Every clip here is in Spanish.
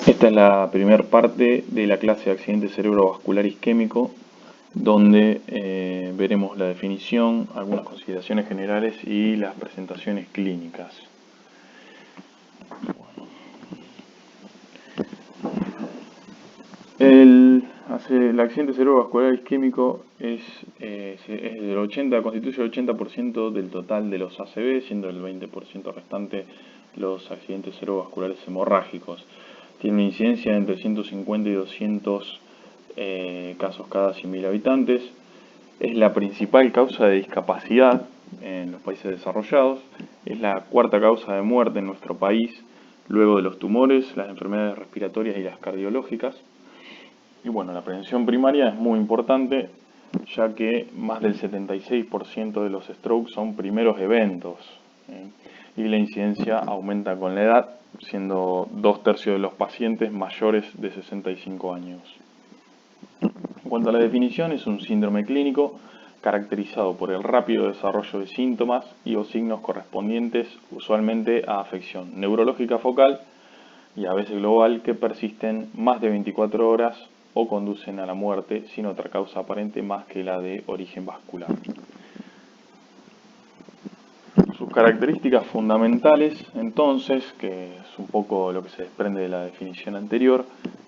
Esta es la primera parte de la clase de accidente cerebrovascular isquémico, donde veremos la definición, algunas consideraciones generales y las presentaciones clínicas. El accidente cerebrovascular isquémico constituye el 80% del total de los ACV, siendo el 20% restante los accidentes cerebrovasculares hemorrágicos. Tiene una incidencia entre 150 y 200 casos cada 100.000 habitantes. Es la principal causa de discapacidad en los países desarrollados. Es la cuarta causa de muerte en nuestro país, luego de los tumores, las enfermedades respiratorias y las cardiológicas. Y bueno, la prevención primaria es muy importante, ya que más del 76% de los strokes son primeros eventos, y la incidencia aumenta con la edad, siendo 2/3 de los pacientes mayores de 65 años. En cuanto a la definición, es un síndrome clínico caracterizado por el rápido desarrollo de síntomas y o signos correspondientes usualmente a afección neurológica focal y a veces global que persisten más de 24 horas o conducen a la muerte sin otra causa aparente más que la de origen vascular. Sus características fundamentales, entonces, que es un poco lo que se desprende de la definición anterior,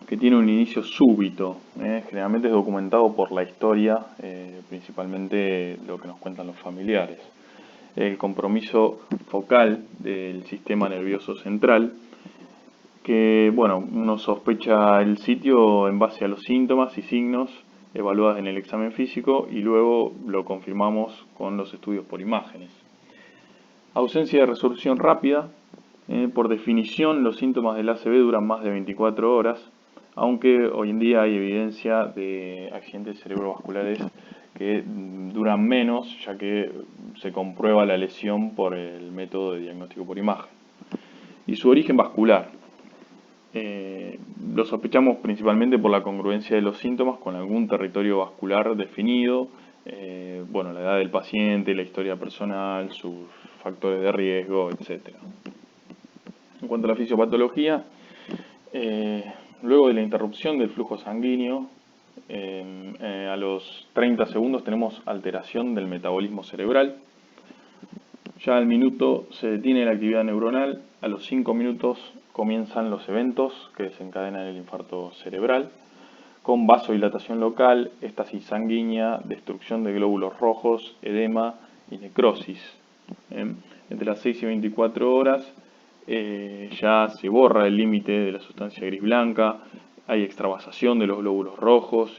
que tiene un inicio súbito, generalmente es documentado por la historia, principalmente lo que nos cuentan los familiares. El compromiso focal del sistema nervioso central, que bueno, uno sospecha el sitio en base a los síntomas y signos evaluados en el examen físico y luego lo confirmamos con los estudios por imágenes. Ausencia de resolución rápida. Por definición, los síntomas del ACV duran más de 24 horas, aunque hoy en día hay evidencia de accidentes cerebrovasculares que duran menos, ya que se comprueba la lesión por el método de diagnóstico por imagen. Y su origen vascular. Lo sospechamos principalmente por la congruencia de los síntomas con algún territorio vascular definido, la edad del paciente, la historia personal, sus factores de riesgo, etc. En cuanto a la fisiopatología, luego de la interrupción del flujo sanguíneo, a los 30 segundos tenemos alteración del metabolismo cerebral. Ya al minuto se detiene la actividad neuronal, a los 5 minutos comienzan los eventos que desencadenan el infarto cerebral, con vasodilatación local, éstasis sanguínea, destrucción de glóbulos rojos, edema y necrosis. Entre las 6 y 24 horas ya se borra el límite de la sustancia gris blanca, hay extravasación de los glóbulos rojos,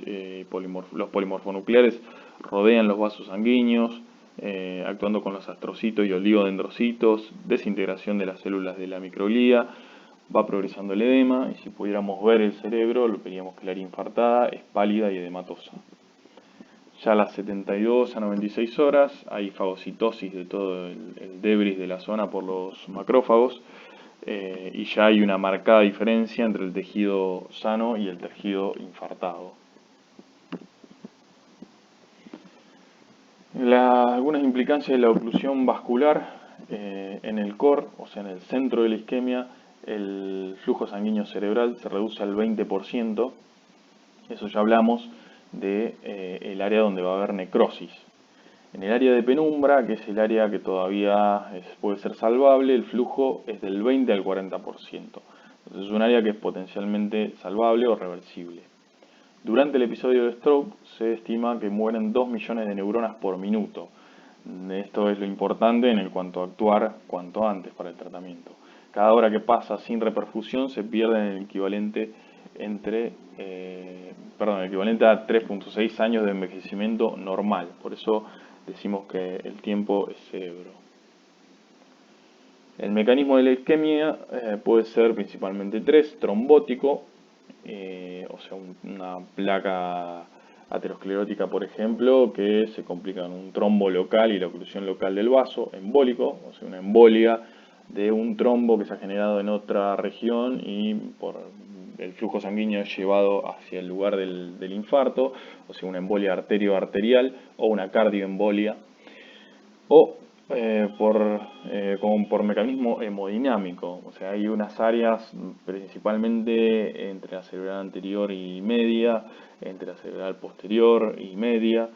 los polimorfonucleares rodean los vasos sanguíneos, actuando con los astrocitos y oligodendrocitos, desintegración de las células de la microglía, va progresando el edema y si pudiéramos ver el cerebro, lo veríamos que el área infartada es pálida y edematosa. Ya a las 72 a 96 horas hay fagocitosis de todo el debris de la zona por los macrófagos y ya hay una marcada diferencia entre el tejido sano y el tejido infartado. Algunas implicancias de la oclusión vascular en el core, o sea en el centro de la isquemia, el flujo sanguíneo cerebral se reduce al 20%, eso ya hablamos del área donde va a haber necrosis. En el área de penumbra, que es el área que todavía puede ser salvable, el flujo es del 20 al 40%. Entonces es un área que es potencialmente salvable o reversible. Durante el episodio de stroke se estima que mueren 2 millones de neuronas por minuto. Esto es lo importante en cuanto a actuar cuanto antes para el tratamiento. Cada hora que pasa sin reperfusión se pierde el equivalente a 3.6 años de envejecimiento normal. Por eso decimos que el tiempo es cerebro. El mecanismo de la isquemia puede ser principalmente 3: trombótico, una placa aterosclerótica, por ejemplo, que se complica en un trombo local y la oclusión local del vaso; embólico, o sea, una embolia de un trombo que se ha generado en otra región y por el flujo sanguíneo es llevado hacia el lugar del infarto, o sea, una embolia arterio-arterial o una cardioembolia. O como por mecanismo hemodinámico. O sea, hay unas áreas principalmente entre la cerebral anterior y media, entre la cerebral posterior y media,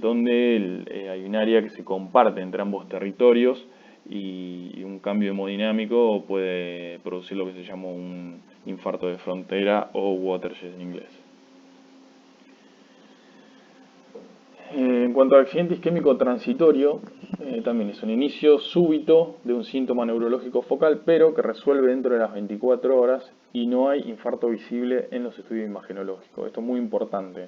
donde hay un área que se comparte entre ambos territorios y un cambio hemodinámico puede producir lo que se llama un infarto de frontera o watershed en inglés. En cuanto al accidente isquémico transitorio, también es un inicio súbito de un síntoma neurológico focal, pero que resuelve dentro de las 24 horas y no hay infarto visible en los estudios imagenológicos. Esto es muy importante,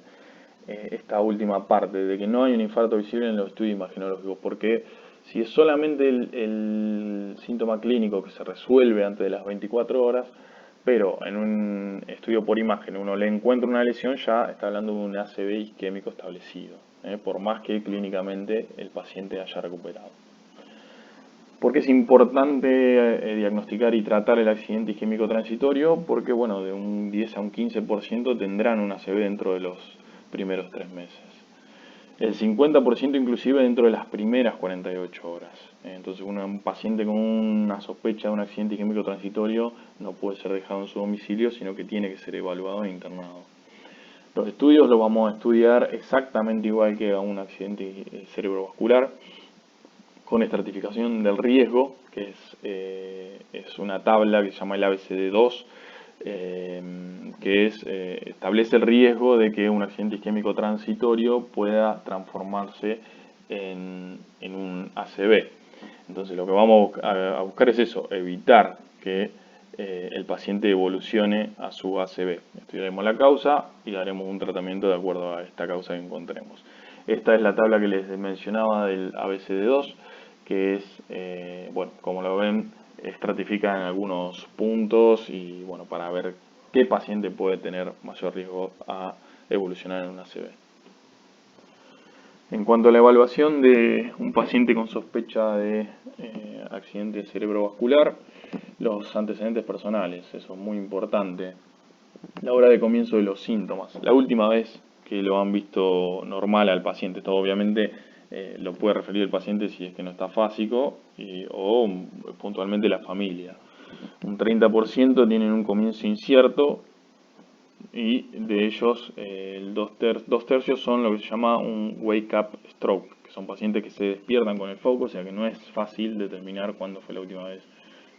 esta última parte, de que no hay un infarto visible en los estudios imagenológicos, porque si es solamente el síntoma clínico que se resuelve antes de las 24 horas, pero en un estudio por imagen uno le encuentra una lesión, ya está hablando de un ACV isquémico establecido, por más que clínicamente el paciente haya recuperado. ¿Por qué es importante diagnosticar y tratar el accidente isquémico transitorio? Porque, bueno, de un 10 a un 15% tendrán un ACV dentro de los primeros 3 meses. El 50% inclusive dentro de las primeras 48 horas. Entonces un paciente con una sospecha de un accidente isquémico transitorio no puede ser dejado en su domicilio, sino que tiene que ser evaluado e internado. Los estudios los vamos a estudiar exactamente igual que a un accidente cerebrovascular, con estratificación del riesgo, que es una tabla que se llama el ABCD2, que establece el riesgo de que un accidente isquémico transitorio pueda transformarse en un ACV. Entonces lo que vamos a buscar es eso, evitar que el paciente evolucione a su ACV. Estudiaremos la causa y daremos un tratamiento de acuerdo a esta causa que encontremos. Esta es la tabla que les mencionaba del ABCD2, que es, bueno, como lo ven, estratifica en algunos puntos y, bueno, para ver qué paciente puede tener mayor riesgo a evolucionar en un ACV. En cuanto a la evaluación de un paciente con sospecha de accidente cerebrovascular, los antecedentes personales, eso es muy importante. La hora de comienzo de los síntomas. La última vez que lo han visto normal al paciente, esto obviamente lo puede referir el paciente si es que no está fásico o puntualmente la familia. Un 30% tienen un comienzo incierto y de ellos dos tercios son lo que se llama un wake up stroke, que son pacientes que se despiertan con el foco, o sea que no es fácil determinar cuándo fue la última vez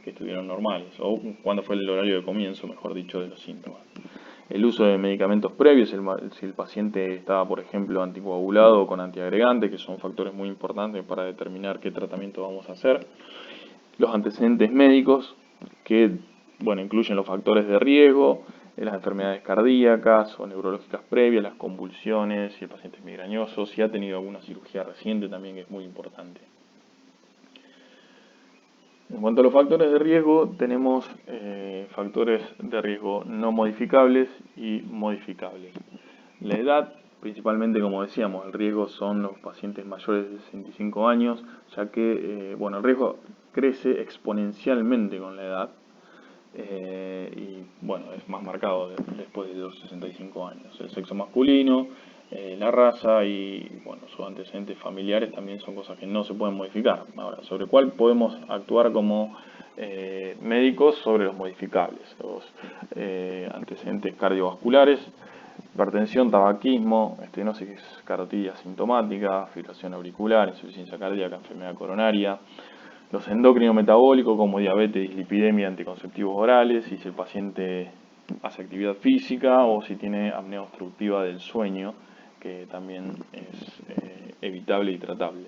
que estuvieron normales o cuándo fue el horario de comienzo, mejor dicho, de los síntomas. El uso de medicamentos previos, si el paciente estaba, por ejemplo, anticoagulado o con antiagregante, que son factores muy importantes para determinar qué tratamiento vamos a hacer. Los antecedentes médicos, que, bueno, incluyen los factores de riesgo, las enfermedades cardíacas o neurológicas previas, las convulsiones, si el paciente es migrañoso, si ha tenido alguna cirugía reciente también, que es muy importante. En cuanto a los factores de riesgo, tenemos factores de riesgo no modificables y modificables. La edad, principalmente, como decíamos, el riesgo son los pacientes mayores de 65 años, ya que bueno, el riesgo crece exponencialmente con la edad y bueno, es más marcado después de los 65 años. El sexo masculino, la raza y bueno, sus antecedentes familiares también son cosas que no se pueden modificar. Ahora, sobre cuál podemos actuar como médicos sobre los modificables, los antecedentes cardiovasculares, hipertensión, tabaquismo, estenosis carotidia sintomática, fibrilación auricular, insuficiencia cardíaca, enfermedad coronaria, los endocrinos metabólicos como diabetes, dislipidemia, anticonceptivos orales, y si el paciente hace actividad física o si tiene apnea obstructiva del sueño, que también es evitable y tratable.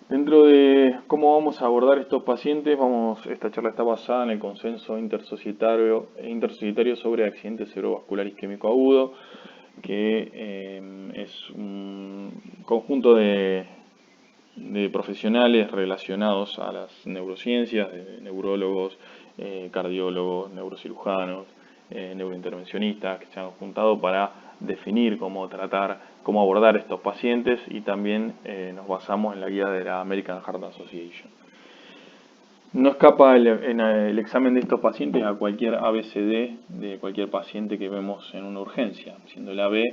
Dentro de cómo vamos a abordar estos pacientes, esta charla está basada en el consenso intersocietario sobre accidente cerebrovascular isquémico agudo, que es un conjunto de profesionales relacionados a las neurociencias, de neurólogos, cardiólogos, neurocirujanos, neurointervencionistas, que se han juntado para definir cómo abordar estos pacientes, y también nos basamos en la guía de la American Heart Association. No escapa en el examen de estos pacientes a cualquier ABCD de cualquier paciente que vemos en una urgencia, siendo el AB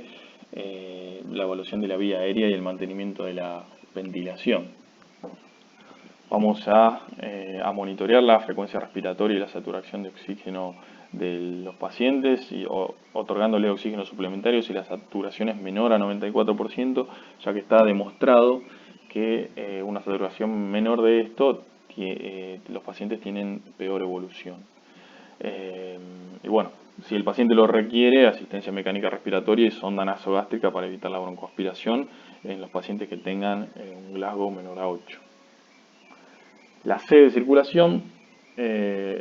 la evaluación de la vía aérea y el mantenimiento de la ventilación. Vamos a monitorear la frecuencia respiratoria y la saturación de oxígeno de los pacientes, otorgándole oxígeno suplementario si la saturación es menor a 94%, ya que está demostrado que una saturación menor de esto, los pacientes tienen peor evolución. Y bueno, si el paciente lo requiere, asistencia mecánica respiratoria y sonda nasogástrica para evitar la broncoaspiración en los pacientes que tengan un Glasgow menor a 8. La C de circulación,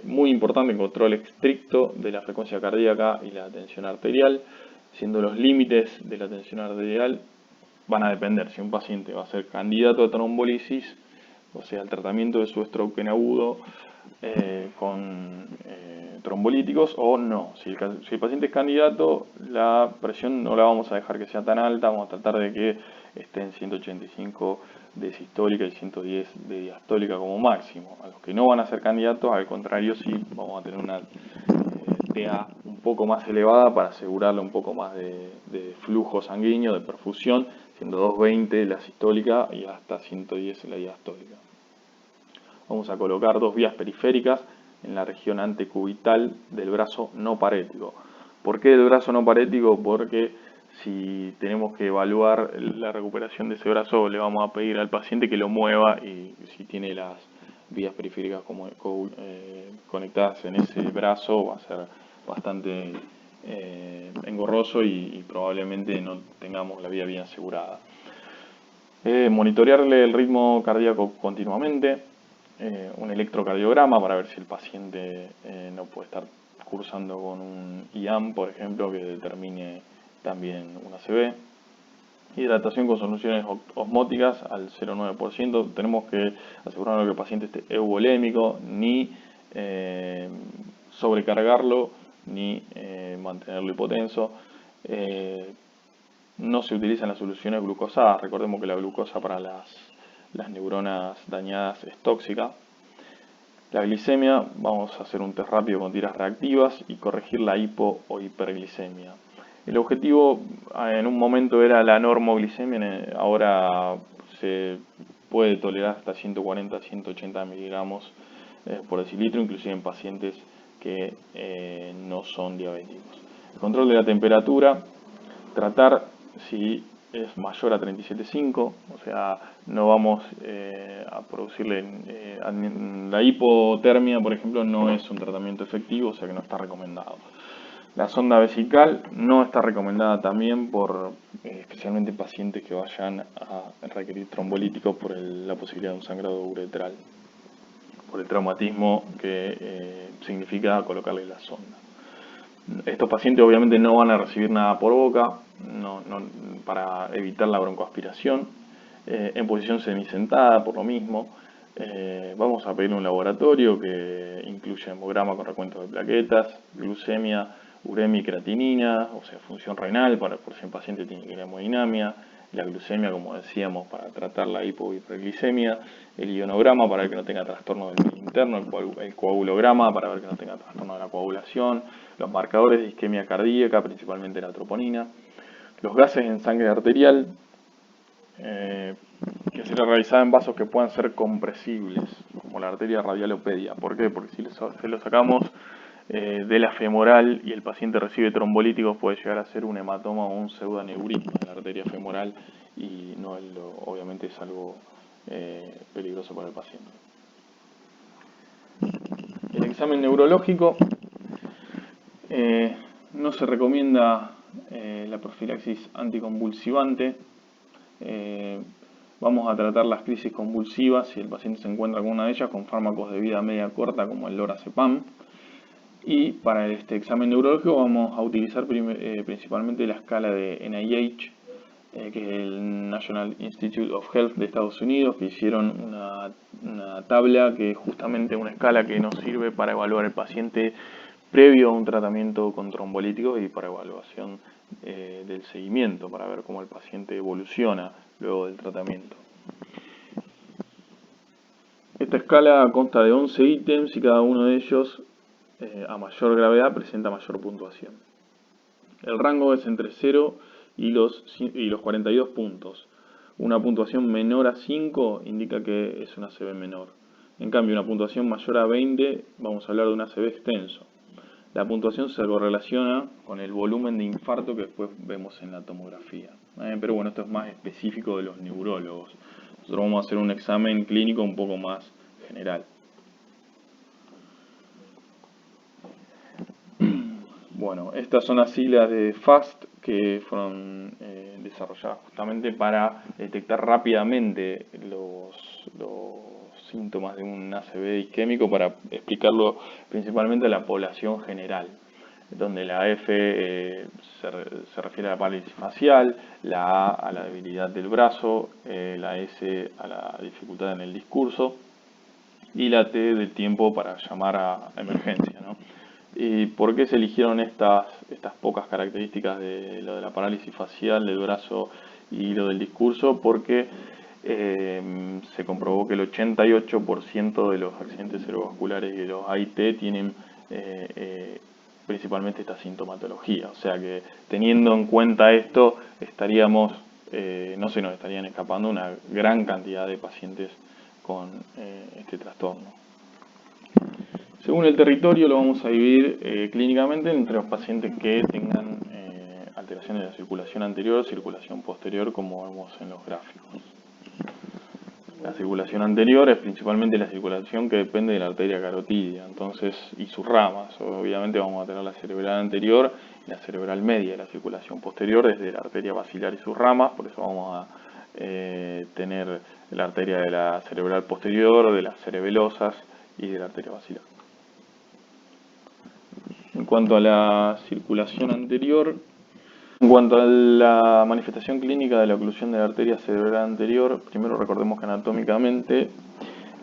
muy importante, control estricto de la frecuencia cardíaca y la tensión arterial, siendo los límites de la tensión arterial van a depender si un paciente va a ser candidato a trombolisis, o sea, el tratamiento de su stroke en agudo con trombolíticos o no. Si el paciente es candidato, la presión no la vamos a dejar que sea tan alta, vamos a tratar de que esté en 185 de sistólica y 110 de diastólica como máximo. A los que no van a ser candidatos, al contrario, sí vamos a tener una TA un poco más elevada para asegurarle un poco más de flujo sanguíneo, de perfusión, siendo 220 la sistólica y hasta 110 la diastólica. Vamos a colocar dos vías periféricas en la región antecubital del brazo no parético. ¿Por qué del brazo no parético? Porque si tenemos que evaluar la recuperación de ese brazo, le vamos a pedir al paciente que lo mueva, y si tiene las vías periféricas conectadas en ese brazo, va a ser bastante engorroso y probablemente no tengamos la vía bien asegurada. Monitorearle el ritmo cardíaco continuamente. Un electrocardiograma para ver si el paciente no puede estar cursando con un IAM, por ejemplo, que determine también una ACV. Hidratación con soluciones osmóticas al 0,9%. Tenemos que asegurarnos que el paciente esté euvolémico, ni sobrecargarlo, ni mantenerlo hipotenso. No se utilizan las soluciones glucosadas. Recordemos que la glucosa para las neuronas dañadas es tóxica. La glicemia, vamos a hacer un test rápido con tiras reactivas y corregir la hipo o hiperglicemia. El objetivo en un momento era la normoglicemia, ahora se puede tolerar hasta 140 a 180 miligramos por decilitro, inclusive en pacientes que no son diabéticos. El control de la temperatura, tratar si es mayor a 37,5, o sea, no vamos a producirle la hipotermia, por ejemplo, no es un tratamiento efectivo, o sea que no está recomendado. La sonda vesical no está recomendada también por especialmente pacientes que vayan a requerir trombolíticos por la posibilidad de un sangrado uretral, por el traumatismo que significa colocarle la sonda. Estos pacientes obviamente no van a recibir nada por boca para evitar la broncoaspiración, en posición semisentada por lo mismo. Vamos a pedir un laboratorio que incluya hemograma con recuento de plaquetas, glucemia, uremia y creatinina, o sea, función renal por si el paciente tiene hemodinamia, la glucemia, como decíamos, para tratar la hiperglicemia, el ionograma para ver que no tenga trastorno del medio interno, el coagulograma para ver que no tenga trastorno de la coagulación, los marcadores de isquemia cardíaca, principalmente la troponina, los gases en sangre arterial, que será realizada en vasos que puedan ser compresibles, como la arteria radialopedia. ¿Por qué? Porque si se lo sacamos de la femoral y el paciente recibe trombolíticos, puede llegar a ser un hematoma o un pseudoaneurisma en la arteria femoral y obviamente es algo peligroso para el paciente. El examen neurológico, no se recomienda la profilaxis anticonvulsivante. Vamos a tratar las crisis convulsivas si el paciente se encuentra con una de ellas con fármacos de vida media corta como el lorazepam. Y para este examen neurológico vamos a utilizar principalmente la escala de NIH, que es el National Institute of Health de Estados Unidos, que hicieron una tabla que es justamente una escala que nos sirve para evaluar el paciente previo a un tratamiento con trombolíticos y para evaluación del seguimiento, para ver cómo el paciente evoluciona luego del tratamiento. Esta escala consta de 11 ítems y cada uno de ellos a mayor gravedad presenta mayor puntuación. El rango es entre 0 y los 42 puntos. Una puntuación menor a 5 indica que es un ACV menor. En cambio, una puntuación mayor a 20, vamos a hablar de un ACV extenso. La puntuación se correlaciona con el volumen de infarto que después vemos en la tomografía. Pero bueno, esto es más específico de los neurólogos. Nosotros vamos a hacer un examen clínico un poco más general. Bueno, estas son las siglas de FAST que fueron desarrolladas justamente para detectar rápidamente los síntomas de un ACV isquémico, para explicarlo principalmente a la población general, donde la F se refiere a la parálisis facial, la A a la debilidad del brazo, la S a la dificultad en el discurso y la T del tiempo para llamar a emergencia, ¿no? ¿Y por qué se eligieron estas pocas características de lo de la parálisis facial, del brazo y lo del discurso? Porque se comprobó que el 88% de los accidentes cerebrovasculares y de los AIT tienen principalmente esta sintomatología. O sea que teniendo en cuenta esto, no se nos estarían escapando una gran cantidad de pacientes con este trastorno. Según el territorio lo vamos a dividir clínicamente entre los pacientes que tengan alteraciones de la circulación anterior o circulación posterior, como vemos en los gráficos. La circulación anterior es principalmente la circulación que depende de la arteria carotidia, y sus ramas. Obviamente vamos a tener la cerebral anterior y la cerebral media. La circulación posterior desde la arteria basilar y sus ramas, por eso vamos a tener la arteria de la cerebral posterior, de las cerebelosas y de la arteria basilar. En cuanto a la circulación anterior, en cuanto a la manifestación clínica de la oclusión de la arteria cerebral anterior, primero recordemos que anatómicamente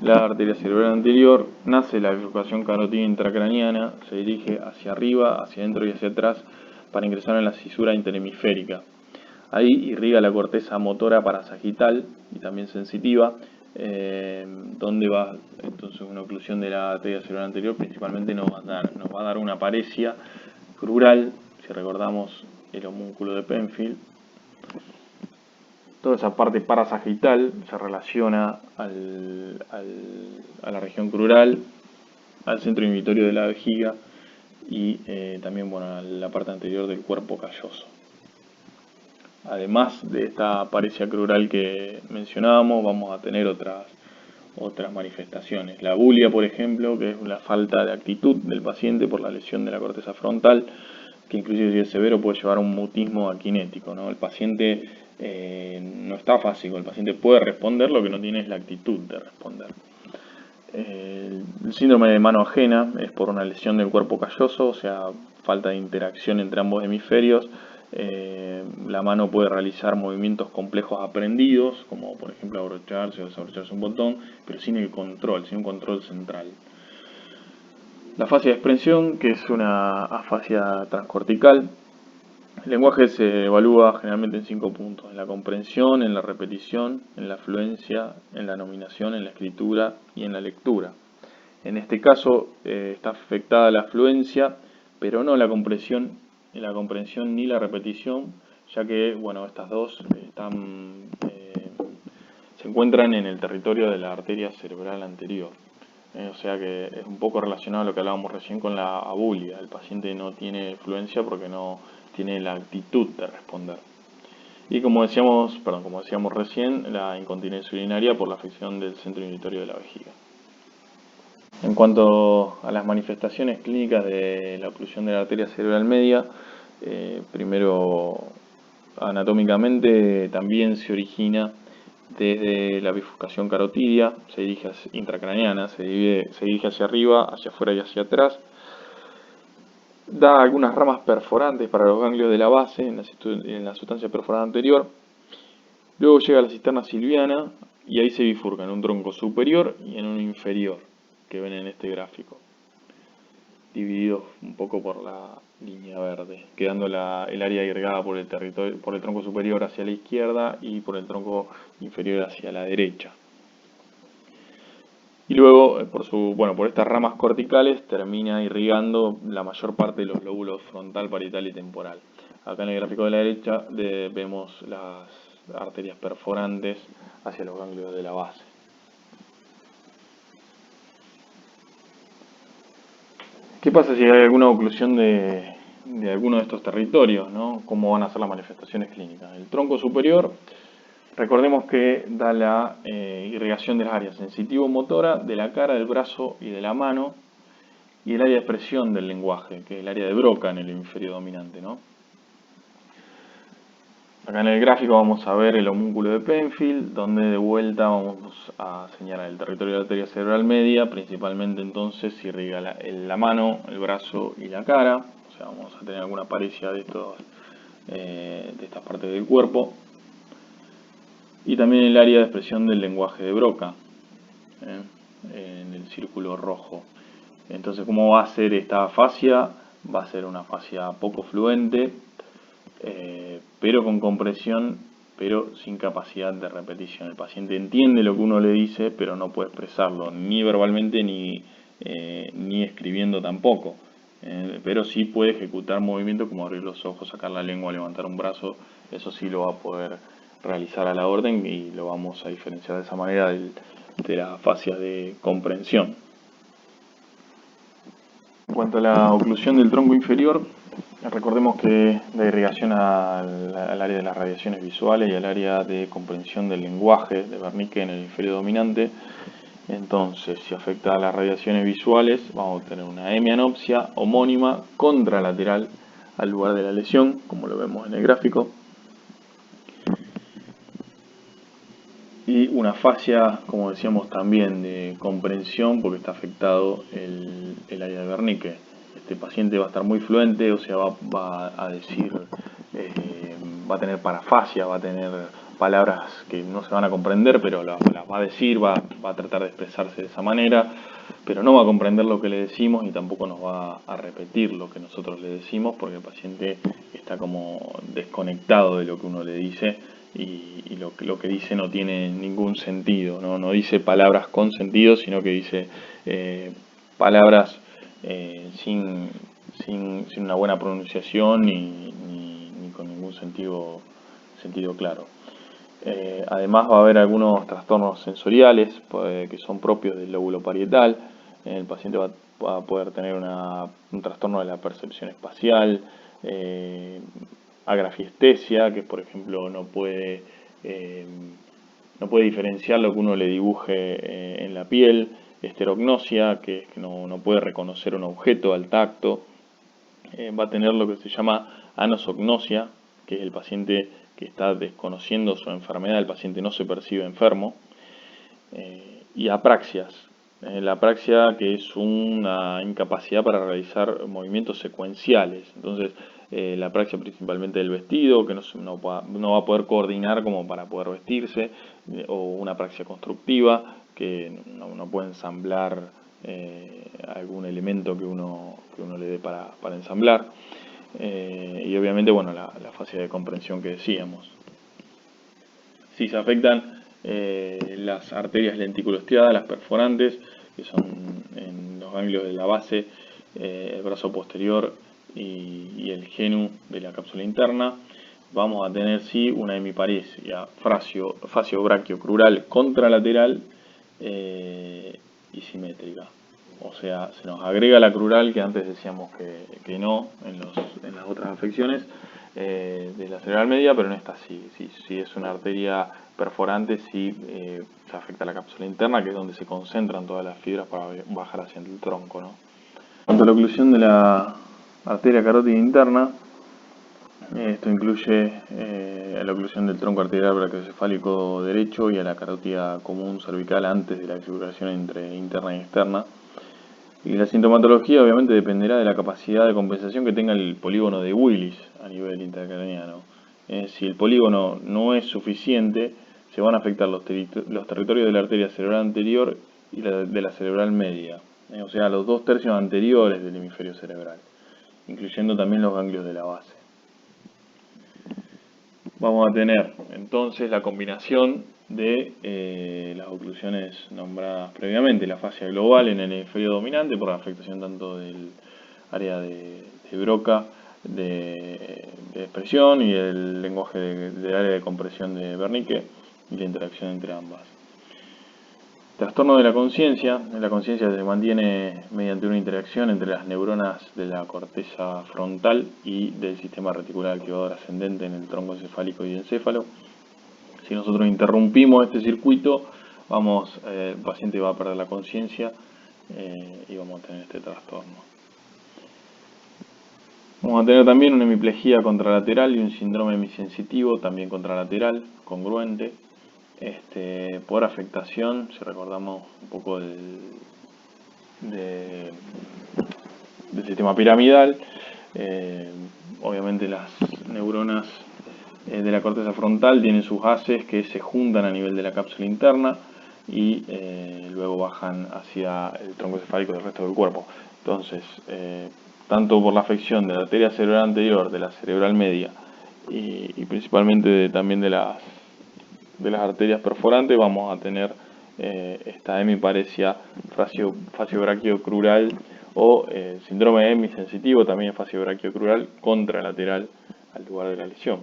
la arteria cerebral anterior nace de la bifurcación carotídea intracraniana, se dirige hacia arriba, hacia adentro y hacia atrás para ingresar en la cisura interhemisférica. Ahí irriga la corteza motora parasagital y también sensitiva, donde va entonces una oclusión de la arteria cerebral anterior. Principalmente nos va a dar una paresia crural, si recordamos el homúnculo de Penfield. Toda esa parte parasagital se relaciona a la región crural, al centro inhibitorio de la vejiga y también a la parte anterior del cuerpo calloso. Además de esta paresia crural que mencionábamos, vamos a tener otras manifestaciones. La abulia, por ejemplo, que es la falta de actitud del paciente por la lesión de la corteza frontal, que inclusive si es severo puede llevar a un mutismo aquinético, ¿no? El paciente no está fácil, el paciente puede responder, lo que no tiene es la actitud de responder. El síndrome de mano ajena es por una lesión del cuerpo calloso, o sea, falta de interacción entre ambos hemisferios. La mano puede realizar movimientos complejos aprendidos, como por ejemplo abrocharse o desabrocharse un botón, pero sin un control central. La fascia de expresión, que es una afasia transcortical. El lenguaje se evalúa generalmente en 5 puntos: en la comprensión, en la repetición, en la fluencia, en la nominación, en la escritura y en la lectura. En este caso está afectada la fluencia, pero no la comprensión ni la repetición, ya que estas dos se encuentran en el territorio de la arteria cerebral anterior. O sea que es un poco relacionado a lo que hablábamos recién con la abulia. El paciente no tiene fluencia porque no tiene la actitud de responder. Y como decíamos recién, la incontinencia urinaria por la afección del centro inhibitorio de la vejiga. En cuanto a las manifestaciones clínicas de la oclusión de la arteria cerebral media, primero anatómicamente también se origina desde la bifurcación carotidia, intracraneana, se dirige hacia arriba, hacia afuera y hacia atrás. Da algunas ramas perforantes para los ganglios de la base en la sustancia perforada anterior. Luego llega a la cisterna silviana y ahí se bifurca en un tronco superior y en uno inferior, que ven en este gráfico, divididos un poco por la línea verde, quedando el área irrigada por el tronco superior hacia la izquierda y por el tronco inferior hacia la derecha. Y luego, por estas ramas corticales, termina irrigando la mayor parte de los lóbulos frontal, parietal y temporal. Acá en el gráfico de la derecha vemos las arterias perforantes hacia los ganglios de la base. ¿Qué pasa si hay alguna oclusión de alguno de estos territorios, ¿no? ¿Cómo van a ser las manifestaciones clínicas? El tronco superior, recordemos que da la irrigación de las áreas sensitivo-motora de la cara, del brazo y de la mano, y el área de expresión del lenguaje, que es el área de Broca en el hemisferio dominante, ¿no? Acá en el gráfico vamos a ver el homúnculo de Penfield, donde de vuelta vamos a señalar el territorio de la arteria cerebral media, principalmente entonces irriga la mano, el brazo y la cara. O sea, vamos a tener alguna parecia de estas partes del cuerpo. Y también el área de expresión del lenguaje de Broca, en el círculo rojo. Entonces, ¿cómo va a ser esta fascia? Va a ser una fascia poco fluente, pero con compresión, pero sin capacidad de repetición. El paciente entiende lo que uno le dice, pero no puede expresarlo, ni verbalmente ni escribiendo tampoco. Pero sí puede ejecutar movimientos como abrir los ojos, sacar la lengua, levantar un brazo. Eso sí lo va a poder realizar a la orden y lo vamos a diferenciar de esa manera de la fascia de comprensión. En cuanto a la oclusión del tronco inferior, recordemos que la irrigación al área de las radiaciones visuales y al área de comprensión del lenguaje de Wernicke en el hemisferio dominante. Entonces, si afecta a las radiaciones visuales, vamos a tener una hemianopsia homónima contralateral al lugar de la lesión, como lo vemos en el gráfico. Y una fascia, como decíamos, también de comprensión, porque está afectado el área de Wernicke. Este paciente va a estar muy fluente, o sea, va a decir, va a tener parafasia, va a tener palabras que no se van a comprender, pero las va a decir, va a tratar de expresarse de esa manera, pero no va a comprender lo que le decimos y tampoco nos va a repetir lo que nosotros le decimos, porque el paciente está como desconectado de lo que uno le dice y lo que dice no tiene ningún sentido, no dice palabras con sentido, sino que dice palabras sin una buena pronunciación ni con ningún sentido claro. Además va a haber algunos trastornos sensoriales que son propios del lóbulo parietal. El paciente va a poder tener un trastorno de la percepción espacial, agrafiestesia, que por ejemplo no puede diferenciar lo que uno le dibuje en la piel, esterognosia, que es que no puede reconocer un objeto al tacto. Va a tener lo que se llama anosognosia, que es el paciente que está desconociendo su enfermedad, el paciente no se percibe enfermo, y apraxias. La apraxia, que es una incapacidad para realizar movimientos secuenciales. Entonces, la apraxia principalmente del vestido, que no va a poder coordinar como para poder vestirse, o una apraxia constructiva, que no puede ensamblar algún elemento que uno le dé para ensamblar. Y obviamente, bueno, la fascia de comprensión que decíamos. Si se afectan las arterias lenticulostriadas, las perforantes, que son en los ganglios de la base, el brazo posterior y el genu de la cápsula interna, vamos a tener sí una hemiparesia facio-brachiocrural contralateral y simétrica. O sea, se nos agrega la crural, que antes decíamos que no en las otras afecciones de la cerebral media, pero en esta sí. Si es una arteria perforante, sí se afecta a la cápsula interna, que es donde se concentran todas las fibras para bajar hacia el tronco, ¿no? En cuanto a la oclusión de la arteria carótida interna, esto incluye la oclusión del tronco arterial brachiocefálico derecho y a la carótida común cervical antes de la circulación entre interna y externa. Y la sintomatología obviamente dependerá de la capacidad de compensación que tenga el polígono de Willis a nivel intracraneano. Si el polígono no es suficiente, se van a afectar los territorios de la arteria cerebral anterior y de la cerebral media, o sea, los 2/3 anteriores del hemisferio cerebral, incluyendo también los ganglios de la base. Vamos a tener entonces la combinación de las oclusiones nombradas previamente, la fascia global en el hemisferio dominante por la afectación tanto del área de Broca de expresión y el lenguaje del área de compresión de Wernicke y la interacción entre ambas. Trastorno de la conciencia. La conciencia se mantiene mediante una interacción entre las neuronas de la corteza frontal y del sistema reticular activador ascendente en el tronco encefálico y encéfalo. Si nosotros interrumpimos este circuito, el paciente va a perder la conciencia y vamos a tener este trastorno. Vamos a tener también una hemiplegia contralateral y un síndrome hemisensitivo también contralateral, congruente. Por afectación, si recordamos un poco del sistema piramidal, obviamente las neuronas de la corteza frontal tienen sus haces que se juntan a nivel de la cápsula interna y luego bajan hacia el tronco encefálico del resto del cuerpo. Entonces, tanto por la afección de la arteria cerebral anterior, de la cerebral media y principalmente también de las arterias perforantes, vamos a tener esta hemiparesia faciobranquiocrural o síndrome hemisensitivo, también faciobranquiocrural contralateral al lugar de la lesión.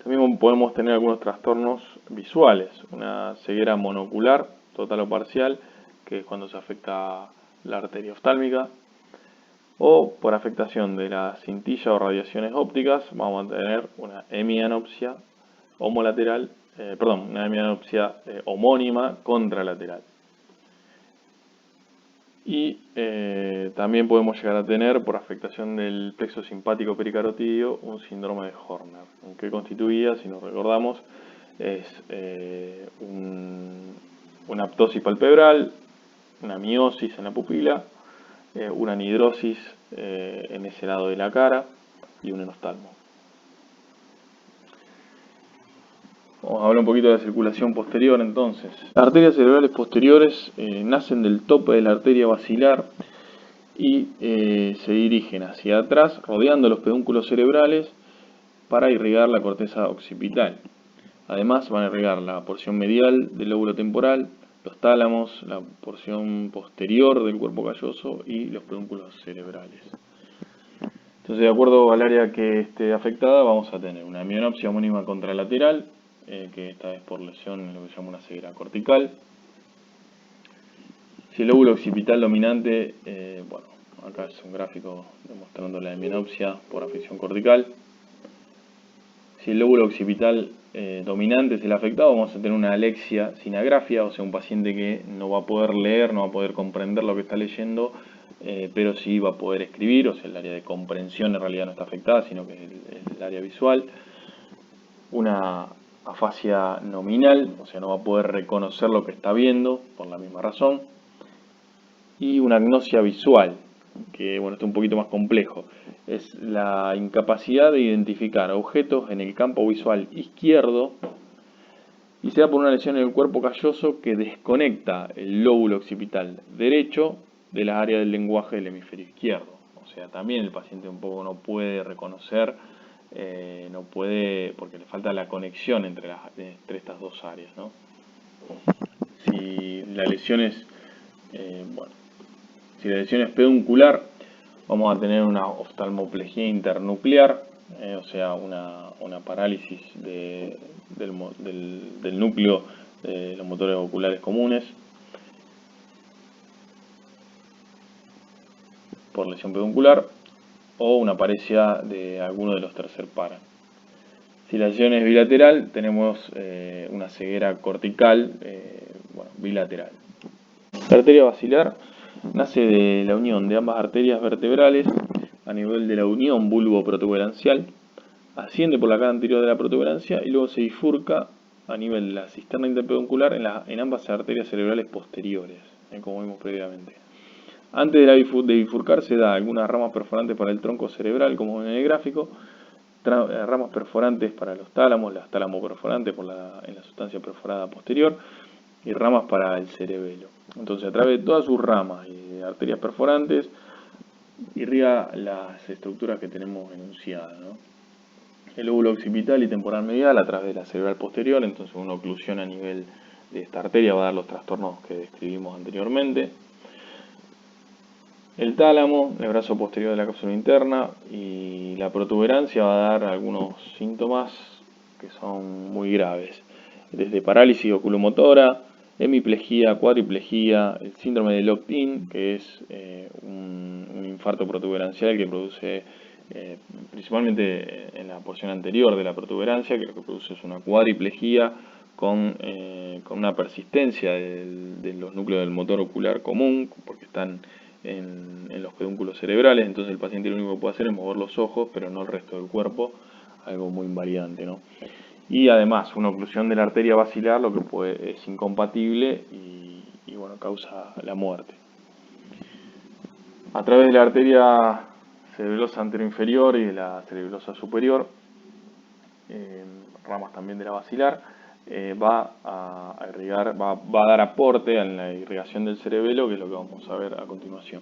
También podemos tener algunos trastornos visuales, una ceguera monocular, total o parcial, que es cuando se afecta la arteria oftálmica, o por afectación de la cintilla o radiaciones ópticas, vamos a tener una hemianopsia homolateral, una hemianopsia homónima contralateral. Y también podemos llegar a tener, por afectación del plexo simpático pericarotídeo, un síndrome de Horner, que constituía, si nos recordamos, es una aptosis palpebral, una miosis en la pupila, una anhidrosis en ese lado de la cara y un enoftalmo. Vamos a hablar un poquito de la circulación posterior entonces. Las arterias cerebrales posteriores nacen del tope de la arteria basilar y se dirigen hacia atrás, rodeando los pedúnculos cerebrales para irrigar la corteza occipital. Además van a irrigar la porción medial del lóbulo temporal, los tálamos, la porción posterior del cuerpo calloso y los pedúnculos cerebrales. Entonces, de acuerdo al área que esté afectada, vamos a tener una hemianopsia homónima contralateral, que esta es por lesión en lo que se llama una ceguera cortical. Si el lóbulo occipital dominante, bueno, acá es un gráfico demostrando la hemianopsia por afección cortical. Si el lóbulo occipital dominante es el afectado, vamos a tener una alexia sinagrafia, o sea, un paciente que no va a poder leer, no va a poder comprender lo que está leyendo, pero sí va a poder escribir, o sea, el área de comprensión en realidad no está afectada, sino que es el área visual. Una afasia nominal, o sea, no va a poder reconocer lo que está viendo por la misma razón. Y una agnosia visual, que bueno, esto es un poquito más complejo. Es la incapacidad de identificar objetos en el campo visual izquierdo y se da por una lesión en el cuerpo calloso que desconecta el lóbulo occipital derecho de la área del lenguaje del hemisferio izquierdo. O sea, también el paciente un poco no puede reconocer, no puede, porque le falta la conexión entre estas dos áreas, ¿no? Si la lesión es, si la lesión es peduncular, vamos a tener una oftalmoplegia internuclear, o sea, una parálisis del núcleo de los motores oculares comunes por lesión peduncular, o una paresia de alguno de los tercer para. Si la lesión es bilateral, tenemos una ceguera cortical bilateral. La arteria basilar nace de la unión de ambas arterias vertebrales a nivel de la unión bulbo-protuberancial, asciende por la cara anterior de la protuberancia y luego se bifurca a nivel de la cisterna interpeduncular en ambas arterias cerebrales posteriores, como vimos previamente. Antes de bifurcarse da algunas ramas perforantes para el tronco cerebral, como en el gráfico, ramas perforantes para los tálamos, las tálamo perforantes en la sustancia perforada posterior, y ramas para el cerebelo. Entonces, a través de todas sus ramas y de arterias perforantes, irriga las estructuras que tenemos enunciadas, ¿no? El lóbulo occipital y temporal medial a través de la cerebral posterior, entonces una oclusión a nivel de esta arteria va a dar los trastornos que describimos anteriormente. El tálamo, el brazo posterior de la cápsula interna, y la protuberancia va a dar algunos síntomas que son muy graves, desde parálisis oculomotora, hemiplegia, cuadriplegia, el síndrome de Locked-In, que es un infarto protuberancial que produce principalmente en la porción anterior de la protuberancia, que lo que produce es una cuadriplegia con una persistencia de los núcleos del motor ocular común, porque están en los pedúnculos cerebrales. Entonces el paciente lo único que puede hacer es mover los ojos, pero no el resto del cuerpo, algo muy invalidante, ¿no? Y además, una oclusión de la arteria basilar, lo que es incompatible y bueno, causa la muerte. A través de la arteria cerebrosa anteroinferior y de la cerebrosa superior, ramas también de la basilar, va a irrigar, va a dar aporte en la irrigación del cerebelo, que es lo que vamos a ver a continuación.